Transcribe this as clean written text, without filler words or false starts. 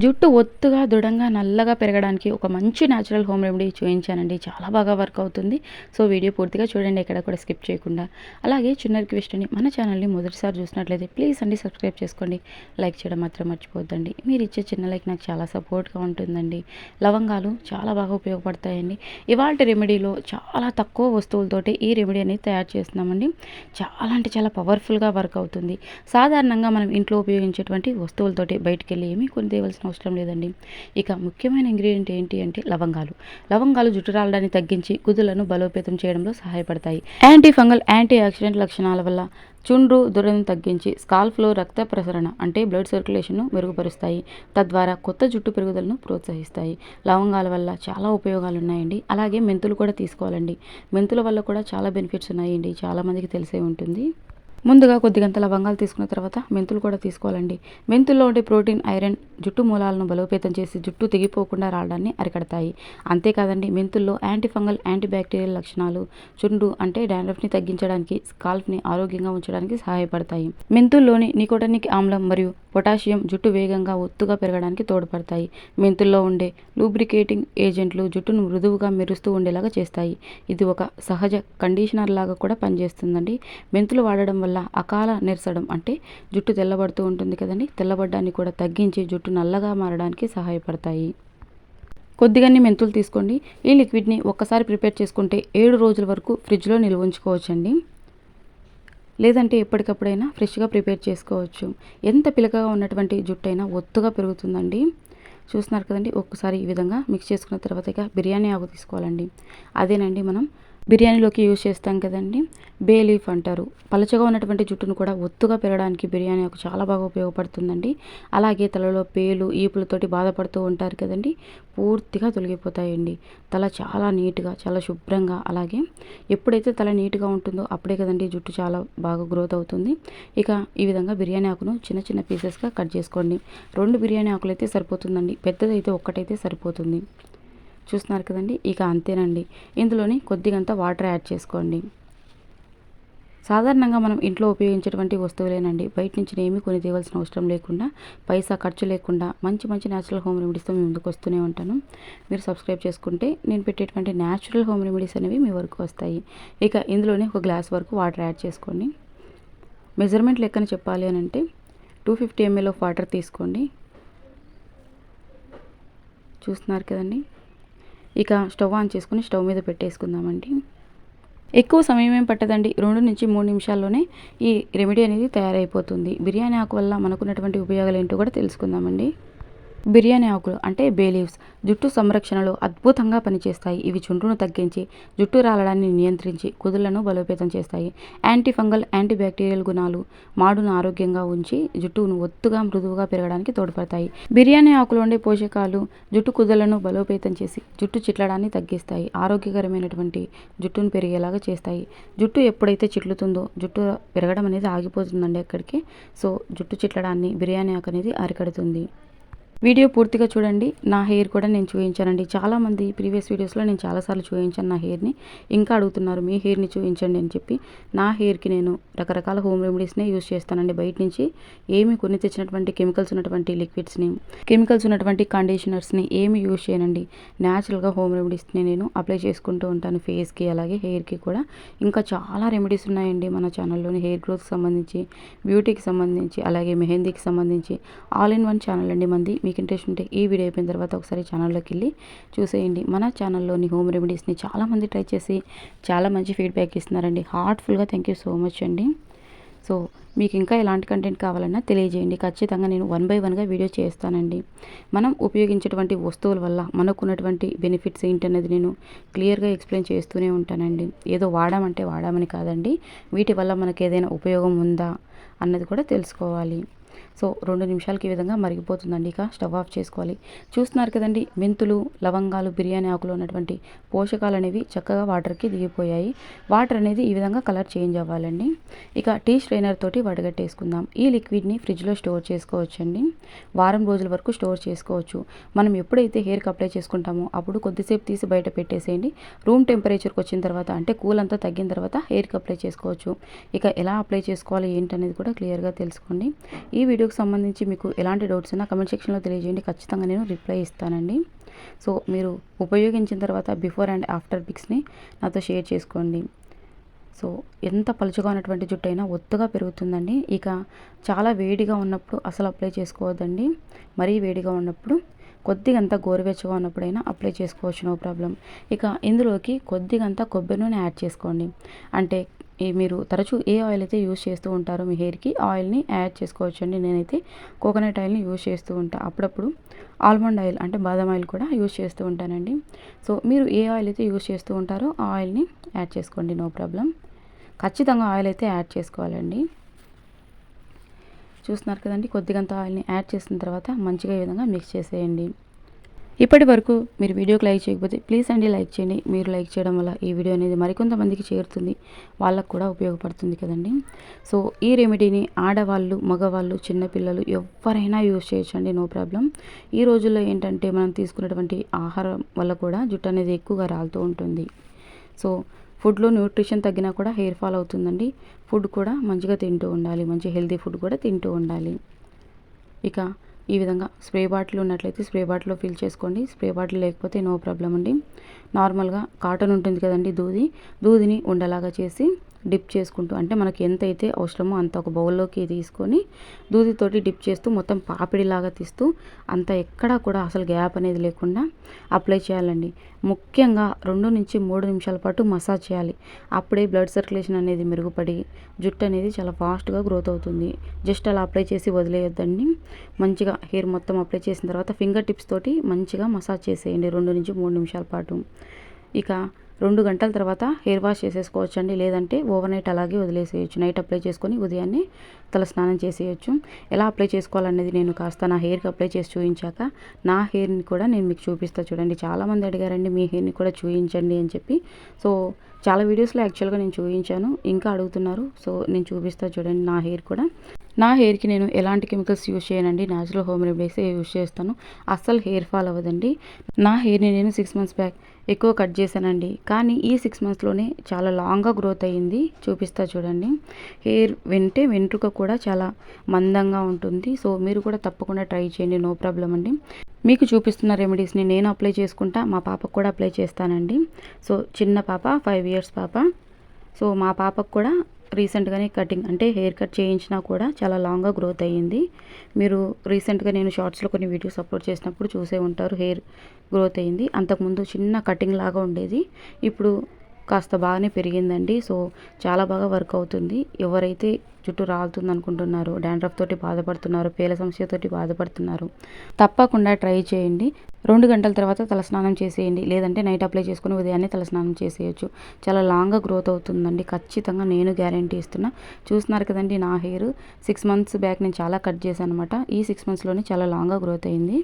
జుట్టు ఒత్తుగా, దృఢంగా, నల్లగా పెరగడానికి ఒక మంచి న్యాచురల్ హోమ్ రెమెడీ చూయించానండి. చాలా బాగా వర్క్ అవుతుంది. సో, వీడియో పూర్తిగా చూడండి, ఎక్కడ కూడా స్కిప్ చేయకుండా. అలాగే చిన్న రిక్వెస్ట్ అండి, మన ఛానల్‌ని మొదటిసారి చూసినట్లయితే ప్లీజ్ అండి సబ్స్క్రైబ్ చేసుకోండి. లైక్ చేయడం మాత్రం మర్చిపోవద్దండి. మీరిచ్చే చిన్న లైక్ నాకు చాలా సపోర్ట్‌గా ఉంటుందండి. లవంగాలు చాలా బాగా ఉపయోగపడతాయండి. ఇవాల్టి రెమెడీలో చాలా తక్కువ వస్తువులతోటి ఈ రెమెడీ అనేది తయారు చేస్తున్నామండి. చాలా అంటే చాలా పవర్‌ఫుల్‌గా వర్క్ అవుతుంది. సాధారణంగా మనం ఇంట్లో ఉపయోగించేటువంటి వస్తువులతోటి బయటికెళ్ళి ఏమీ కొని తేవాల్సిన అవసరం లేదండి. ఇక ముఖ్యమైన ఇంగ్రీడియంట్ ఏంటి అంటే లవంగాలు. లవంగాలు జుట్టు రాలడాన్ని తగ్గించి కుదులను బలోపేతం చేయడంలో సహాయపడతాయి. యాంటీ ఫంగల్, యాంటీ ఆక్సిడెంట్ లక్షణాల వల్ల చుండ్రు, దురదను తగ్గించి స్కాల్ప్‌లో రక్త ప్రసరణ అంటే బ్లడ్ సర్క్యులేషన్‌ను మెరుగుపరుస్తాయి. తద్వారా కొత్త జుట్టు పెరుగుదలను ప్రోత్సహిస్తాయి. లవంగాల వల్ల చాలా ఉపయోగాలు ఉన్నాయండి. అలాగే మెంతులు కూడా తీసుకోవాలండి. మెంతుల వల్ల కూడా చాలా బెనిఫిట్స్ ఉన్నాయండి. చాలా మందికి తెలిసే ఉంటుంది. ముందుగా కొద్దిగంత లవంగాలు తీసుకున్న తర్వాత మెంతులు కూడా తీసుకోవాలండి. మెంతుల్లో ఉండే ప్రోటీన్, ఐరన్ జుట్టు మూలాలను బలోపేతం చేసి జుట్టు తెగిపోకుండా రావడాన్ని అరికడతాయి. అంతేకాదండి, మెంతుల్లో యాంటీ ఫంగల్, యాంటీ బ్యాక్టీరియల్ లక్షణాలు చుండ్రు అంటే డాండ్రఫ్ని తగ్గించడానికి, స్కాల్ప్ని ఆరోగ్యంగా ఉంచడానికి సహాయపడతాయి. మెంతుల్లోని నికోటినిక్ ఆమ్లం మరియు పొటాషియం జుట్టు వేగంగా ఒత్తుగా పెరగడానికి తోడ్పడతాయి. మెంతుల్లో ఉండే లూబ్రికేటింగ్ ఏజెంట్లు జుట్టును మృదువుగా మెరుస్తూ ఉండేలాగా చేస్తాయి. ఇది ఒక సహజ కండిషనర్ లాగా కూడా పనిచేస్తుందండి. మెంతులు వాడడం వల్ల అకాల నెరసడం అంటే జుట్టు తెల్లబడుతూ ఉంటుంది కదండి, తెల్లబడ్డాన్ని కూడా తగ్గించి జుట్టు నల్లగా మారడానికి సహాయపడతాయి. కొద్దిగాన్ని మెంతులు తీసుకోండి. ఈ లిక్విడ్ని ఒక్కసారి ప్రిపేర్ చేసుకుంటే 7 రోజుల వరకు ఫ్రిడ్జ్లో నిల్వ ఉంచుకోవచ్చండి. లేదంటే ఎప్పటికప్పుడైనా ఫ్రెష్గా ప్రిపేర్ చేసుకోవచ్చు. ఎంత పిలకగా ఉన్నటువంటి జుట్టు అయినా ఒత్తుగా పెరుగుతుందండి. చూస్తున్నారు కదండి, ఒక్కసారి ఈ విధంగా మిక్స్ చేసుకున్న తర్వాత ఇక బిర్యానీ ఆకు తీసుకోవాలండి. అదేనండి మనం బిర్యానీలోకి యూజ్ చేస్తాం కదండి, బే లీఫ్ అంటారు. పలచగా ఉన్నటువంటి జుట్టును కూడా ఒత్తుగా పెరగడానికి బిర్యానీ ఆకు చాలా బాగా ఉపయోగపడుతుందండి. అలాగే తలలో పేలు, ఈపులతోటి బాధపడుతూ ఉంటారు కదండి, పూర్తిగా తొలగిపోతాయండి. తల చాలా నీట్గా, చాలా శుభ్రంగా, అలాగే ఎప్పుడైతే తల నీట్గా ఉంటుందో అప్పుడే కదండి జుట్టు చాలా బాగా గ్రోత్ అవుతుంది. ఇక ఈ విధంగా బిర్యానీ ఆకును చిన్న చిన్న పీసెస్గా కట్ చేసుకోండి. 2 బిర్యానీ ఆకులు అయితే సరిపోతుందండి, పెద్దదైతే ఒక్కటైతే సరిపోతుంది. చూస్తున్నారు కదండి, ఇక అంతేనండి. ఇందులోని కొద్దిగంత వాటర్ యాడ్ చేసుకోండి. సాధారణంగా మనం ఇంట్లో ఉపయోగించేటువంటి వస్తువులేనండి. బయట నుంచి ఏమీ కొని తేవాల్సిన అవసరం లేకుండా, పైసా ఖర్చు లేకుండా మంచి మంచి న్యాచురల్ హోమ్ రెమెడీస్తో మీ ముందుకు వస్తూనే ఉంటాను. మీరు సబ్స్క్రైబ్ చేసుకుంటే నేను పెట్టేటువంటి న్యాచురల్ హోమ్ రెమెడీస్ అనేవి మీ వరకు వస్తాయి. ఇక ఇందులోనే ఒక గ్లాస్ వరకు వాటర్ యాడ్ చేసుకోండి. మెజర్మెంట్ లెక్కన చెప్పాలి అని అంటే 250 ml ఆఫ్ వాటర్ తీసుకోండి. చూస్తున్నారు కదండి. ఇక స్టవ్ ఆన్ చేసుకుని స్టవ్ మీద పెట్టేసుకుందామండి. ఎక్కువ సమయం ఏం పట్టదండి. 2 నుంచి 3 నిమిషాల్లోనే ఈ రెమెడీ అనేది తయారైపోతుంది. బిర్యానీ ఆకు వల్ల మనకున్నటువంటి ఉపయోగాలు ఏంటో కూడా తెలుసుకుందామండి. బిర్యానీ ఆకులు అంటే బే లీవ్స్ జుట్టు సంరక్షణలో అద్భుతంగా పనిచేస్తాయి. ఇవి చుండ్రును తగ్గించి, జుట్టు రాలడాన్ని నియంత్రించి, కుదుళ్లను బలోపేతం చేస్తాయి. యాంటీ ఫంగల్, యాంటీ బ్యాక్టీరియల్ గుణాలు మాడును ఆరోగ్యంగా ఉంచి జుట్టును ఒత్తుగా, మృదువుగా పెరగడానికి తోడ్పడతాయి. బిర్యానీ ఆకులో ఉండే పోషకాలు జుట్టు కుదుళ్లను బలోపేతం చేసి జుట్టు చిట్లడాన్ని తగ్గిస్తాయి. ఆరోగ్యకరమైనటువంటి జుట్టును పెరిగేలాగా చేస్తాయి. జుట్టు ఎప్పుడైతే చిట్లుతుందో జుట్టు పెరగడం అనేది ఆగిపోతుందండి అక్కడికి. సో, జుట్టు చిట్లడాన్ని బిర్యానీ ఆకు అనేది అరికడుతుంది. వీడియో పూర్తిగా చూడండి. నా హెయిర్ కూడా నేను చూపించానండి. చాలామంది ప్రీవియస్ వీడియోస్లో నేను చాలాసార్లు చూపించాను నా హెయిర్ని. ఇంకా అడుగుతున్నారు మీ హెయిర్ని చూపించండి అని చెప్పి. నా హెయిర్కి నేను రకరకాల హోమ్ రెమెడీస్నే యూజ్ చేస్తానండి. బయట నుంచి ఏమి కొని తెచ్చినటువంటి కెమికల్స్ ఉన్నటువంటి లిక్విడ్స్ని, కెమికల్స్ ఉన్నటువంటి కండిషనర్స్ని ఏమి యూజ్ చేయనండి. న్యాచురల్గా హోమ్ రెమెడీస్ని నేను అప్లై చేసుకుంటూ ఉంటాను ఫేస్కి, అలాగే హెయిర్కి కూడా. ఇంకా చాలా రెమెడీస్ ఉన్నాయండి మన ఛానల్లోని. హెయిర్ గ్రోత్కి సంబంధించి, బ్యూటీకి సంబంధించి, అలాగే మెహందీకి సంబంధించి ఆల్ ఇన్ వన్ ఛానల్ అండి మంది. మీకు ఇంట్రెస్ట్ ఉంటే ఈ వీడియో అయిపోయిన తర్వాత ఒకసారి ఛానల్లోకి వెళ్ళి చూసేయండి. మన ఛానల్లోని హోమ్ రెమెడీస్ని చాలామంది ట్రై చేసి చాలా మంచి ఫీడ్బ్యాక్ ఇస్తున్నారండి. హార్ట్ఫుల్గా థ్యాంక్ యూ సో మచ్ అండి. సో, మీకు ఇంకా ఎలాంటి కంటెంట్ కావాలన్నా తెలియజేయండి. ఖచ్చితంగా నేను 1 by 1గా వీడియో చేస్తానండి. మనం ఉపయోగించేటువంటి వస్తువుల వల్ల మనకున్నటువంటి బెనిఫిట్స్ ఏంటనేది నేను క్లియర్గా ఎక్స్ప్లెయిన్ చేస్తూనే ఉంటానండి. ఏదో వాడామంటే వాడామని కాదండి, వీటి వల్ల మనకు ఏదైనా ఉపయోగం ఉందా అన్నది కూడా తెలుసుకోవాలి. సో, 2 నిమిషాలకి ఈ విధంగా మరిగిపోతుందండి. ఇక స్టవ్ ఆఫ్ చేసుకోవాలి. చూస్తున్నారు కదండి, మెంతులు, లవంగాలు, బిర్యానీ ఆకులో ఉన్నటువంటి పోషకాలు అనేవి చక్కగా వాటర్కి దిగిపోయాయి. వాటర్ అనేది ఈ విధంగా కలర్ చేంజ్ అవ్వాలండి. ఇక టీ స్ట్రైనర్ తోటి వడగట్టేసుకుందాం. ఈ లిక్విడ్ని ఫ్రిడ్జ్లో స్టోర్ చేసుకోవచ్చండి. వారం రోజుల వరకు స్టోర్ చేసుకోవచ్చు. మనం ఎప్పుడైతే హెయిర్కి అప్లై చేసుకుంటామో అప్పుడు కొద్దిసేపు తీసి బయట పెట్టేసేయండి. రూమ్ టెంపరేచర్కి వచ్చిన తర్వాత, అంటే కూల్ అంతా తగ్గిన తర్వాత హెయిర్కి అప్లై చేసుకోవచ్చు. ఇక ఎలా అప్లై చేసుకోవాలి ఏంటనేది కూడా క్లియర్గా తెలుసుకోండి. ఈ వీడియో వీడియోకి సంబంధించి మీకు ఎలాంటి డౌట్స్ ఉన్నా కమెంట్ సెక్షన్లో తెలియజేయండి, ఖచ్చితంగా నేను రిప్లై ఇస్తానండి. సో మీరు ఉపయోగించిన తర్వాత బిఫోర్ అండ్ ఆఫ్టర్ పిక్స్ని నాతో షేర్ చేసుకోండి. సో ఎంత పలుచగా ఉన్నటువంటి జుట్టు అయినా ఒత్తుగా పెరుగుతుందండి. ఇక చాలా వేడిగా ఉన్నప్పుడు అసలు అప్లై చేసుకోవద్దండి. మరీ వేడిగా ఉన్నప్పుడు, కొద్దిగంత గోరువెచ్చగా ఉన్నప్పుడైనా అప్లై చేసుకోవచ్చు, నో ప్రాబ్లం. ఇక ఇందులోకి కొద్దిగంత కొబ్బరి నూనె యాడ్ చేసుకోండి. అంటే మీరు తరచూ ఏ ఆయిల్ అయితే యూజ్ చేస్తూ ఉంటారో మీ హెయిర్కి ఆయిల్ని యాడ్ చేసుకోవచ్చు అండి. నేనైతే కోకోనట్ ఆయిల్ని యూజ్ చేస్తూ ఉంటాను. అప్పుడప్పుడు ఆల్మండ్ ఆయిల్ అంటే బాదం ఆయిల్ కూడా యూజ్ చేస్తూ ఉంటానండి. సో మీరు ఏ ఆయిల్ అయితే యూజ్ చేస్తూ ఉంటారో ఆ ఆయిల్ని యాడ్ చేసుకోండి, నో ప్రాబ్లం. ఖచ్చితంగా ఆయిల్ అయితే యాడ్ చేసుకోవాలండి. చూస్తున్నారు కదండి, కొద్దిగంత ఆయిల్ని యాడ్ చేసిన తర్వాత మంచిగా ఈ విధంగా మిక్స్ చేసేయండి. ఇప్పటి వరకు మీరు వీడియోకి లైక్ చేయకపోతే ప్లీజ్ అండి లైక్ చేయండి. మీరు లైక్ చేయడం వల్ల ఈ వీడియో అనేది మరికొంతమందికి చేరుతుంది, వాళ్ళకు కూడా ఉపయోగపడుతుంది కదండి. సో ఈ రెమెడీని ఆడవాళ్ళు, మగవాళ్ళు, చిన్నపిల్లలు ఎవరైనా యూజ్ చేయొచ్చండి, నో ప్రాబ్లం. ఈ రోజుల్లో ఏంటంటే మనం తీసుకున్నటువంటి ఆహారం వల్ల కూడా జుట్టు అనేది ఎక్కువగా రాలుతూ ఉంటుంది. సో ఫుడ్లో న్యూట్రిషన్ తగ్గినా కూడా హెయిర్ ఫాల్ అవుతుందండి. ఫుడ్ కూడా మంచిగా తింటూ ఉండాలి, మంచి హెల్తీ ఫుడ్ కూడా తింటూ ఉండాలి. ఇక ఈ విధంగా స్ప్రే బాటిల్ ఉన్నట్లయితే స్ప్రే బాటిల్లో ఫిల్ చేసుకోండి. స్ప్రే బాటిల్ లేకపోతే నో ప్రాబ్లం అండి. నార్మల్గా కాటన్ ఉంటుంది కదండి, దూదిని ఉండలాగా చేసి డిప్ చేసుకుంటూ, అంటే మనకి ఎంత అయితే అవసరమో అంత ఒక బౌల్లోకి తీసుకొని దూదితోటి డిప్ చేస్తూ మొత్తం పాపిడిలాగా తీస్తూ అంత ఎక్కడా కూడా అసలు గ్యాప్ అనేది లేకుండా అప్లై చేయాలండి. ముఖ్యంగా 2 నుంచి 3 నిమిషాల పాటు మసాజ్ చేయాలి. అప్పుడే బ్లడ్ సర్క్యులేషన్ అనేది మెరుగుపడి జుట్టు అనేది చాలా ఫాస్ట్గా గ్రోత్ అవుతుంది. జస్ట్ అలా అప్లై చేసి వదిలేయొద్దండి. మంచిగా హెయిర్ మొత్తం అప్లై చేసిన తర్వాత ఫింగర్ టిప్స్ తోటి మంచిగా మసాజ్ చేసేయండి 2 నుంచి 3 నిమిషాల పాటు. ఇక 2 గంటల తర్వాత హెయిర్ వాష్ చేసేసుకోవచ్చండి. లేదంటే ఓవర్ నైట్ అలాగే వదిలేసేయచ్చు. నైట్ అప్లై చేసుకొని ఉదయాన్నే తల స్నానం చేసేయచ్చు. ఎలా అప్లై చేసుకోవాలనేది నేను కాస్త నా హెయిర్కి అప్లై చేసి చూపించాక నా హెయిర్ని కూడా నేను మీకు చూపిస్తా చూడండి. చాలామంది అడిగారండి మీ హెయిర్ని కూడా చూపించండి అని చెప్పి. సో చాలా వీడియోస్లో యాక్చువల్గా నేను చూపించాను, ఇంకా అడుగుతున్నారు. సో నేను చూపిస్తా చూడండి నా హెయిర్ కూడా. నా హెయిర్కి నేను ఎలాంటి కెమికల్స్ యూజ్ చేయనండి, న్యాచురల్ హోమ్ రెమెడీసే యూజ్ చేస్తాను. అస్సలు హెయిర్ ఫాల్ అవ్వదండి. నా హెయిర్ని నేను 6 మంత్స్ బ్యాక్ ఎక్కువ కట్ చేశానండి, కానీ ఈ 6 మంత్స్లోనే చాలా లాంగ్గా గ్రోత్ అయ్యింది. చూపిస్తా చూడండి. హెయిర్ వెంట్రుక కూడా చాలా మందంగా ఉంటుంది. సో మీరు కూడా తప్పకుండా ట్రై చేయండి, నో ప్రాబ్లం అండి. మీకు చూపిస్తున్న రెమెడీస్ని నేను అప్లై చేసుకుంటా, మా పాపకు కూడా అప్లై చేస్తానండి. సో చిన్న పాప 5 ఇయర్స్ పాప. సో మా పాపకు కూడా రీసెంట్గానే కటింగ్ అంటే హెయిర్ కట్ చేయించినా కూడా చాలా లాంగ్గా గ్రోత్ అయ్యింది. మీరు రీసెంట్గా నేను షార్ట్స్లో కొన్ని వీడియోస్ అప్లోడ్ చేసినప్పుడు చూసే ఉంటారు, హెయిర్ గ్రోత్ అయ్యింది. అంతకుముందు చిన్న కటింగ్ లాగా ఉండేది, ఇప్పుడు కాస్త బాగానే పెరిగిందండి. సో చాలా బాగా వర్క్ అవుతుంది. ఎవరైతే జుట్టు రాలుతుంది అనుకుంటున్నారో, డాండ్రఫ్ తోటి బాధపడుతున్నారు, పేల సమస్యతోటి బాధపడుతున్నారు, తప్పకుండా ట్రై చేయండి. 2 గంటల తర్వాత తలస్నానం చేసేయండి. లేదంటే నైట్ అప్లై చేసుకుని ఉదయాన్నే తలస్నానం చేసేయచ్చు. చాలా లాంగ్గా గ్రోత్ అవుతుందండి, ఖచ్చితంగా నేను గ్యారంటీ ఇస్తున్నా. చూస్తున్నారు కదండి నా హెయిర్ 6 మంత్స్ బ్యాక్ నేను చాలా కట్ చేశాను అనమాట. ఈ 6 మంత్స్లోనే చాలా లాంగ్గా గ్రోత్ అయింది.